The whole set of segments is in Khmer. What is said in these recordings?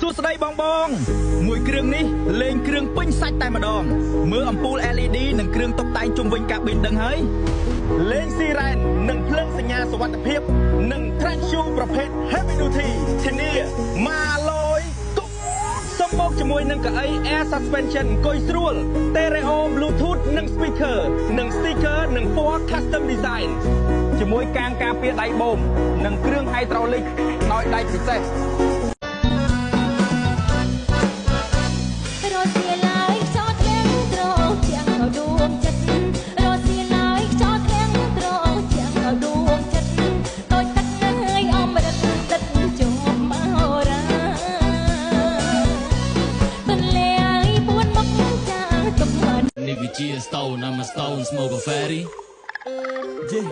សួស្តីបងមួយគ្រឿងនេះលេងគ្រឿងពេញសាច់តែម្ដងមើលអំពូល LED និងគ្រឿងតុបតែងជុំវិញកាប៊ីនដឹងហើយលេងស៊ីរ៉ែននិងភ្លើងសញ្ញាសុវត្ថិភាពនិង track shoe ប្រភេទ Heavy Duty ធានាម៉ាឡូយគុកសម្បូរជាមួយនឹងកៅអី Air Suspension អង្គុយស្រួល Stereo Bluetooth និង Speaker និង Sticker និងពណ៌ Custom Design ជាមួយកាងការពារដៃបូមនិងគ្រឿង Hydraulic ដោយដៃពិសេសStone, I'm a stone, smoke a fatty. Yeah,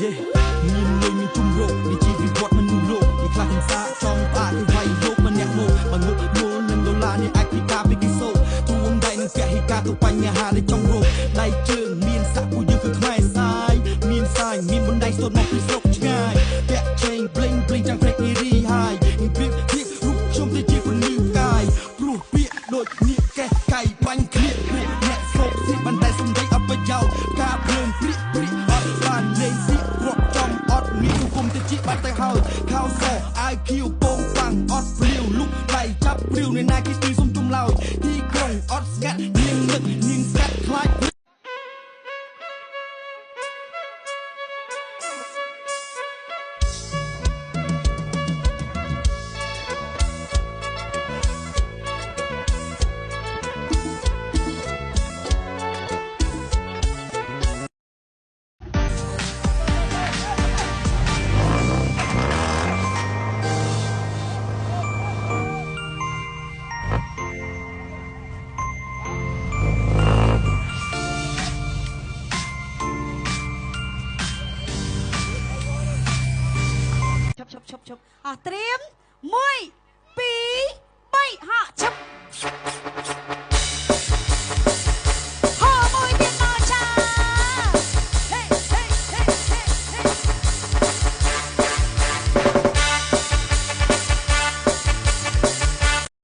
yeah. មានលុយមានជុំរោគនេះជីវិតវត្តមនុស្សលោកនេះខ្លះទាំងសាចង់បាក់ឲ្យវាយលោកម្នាក់មកបើងុកមួលនឹងដុល្លារនេះអាចពិការពីគីសូទួងដៃនឹងពហិការទៅបញ្ហានៃចង់រោគដៃជើងមានសាក់ពួកយើងគឺខ្មែរសាយមានសាយមានបណ្ដៃសូត្រមកពីស្រុកឆ្ងាយពាក់ជេង bling bling ចាំងព្រេកនេះរីហើយពីពីរូបខ្ញុំទៅជាពលឺកាយព្រោះពាក្យដូចនេះកេះកៃបាញ់គ្នាអ្នកសូកស៊ីបណ្ដៃសំដីអបយោការភ្លើងព្រិអត់បានលេងស៊ីគ្រាប់ចំអត់មានគុំទៅជីបាត់ទៅហើយខោសIQ ពងប៉ាំងអត់ព្រាវលុកដៃចាប់ព្រាវនៅណាគេទីសុំជុំឡើយទីក្រុងអត់ស្ងាត់នាងនឹកនាងស្កាត់ខ្លាចឈប់ត្រៀម1 2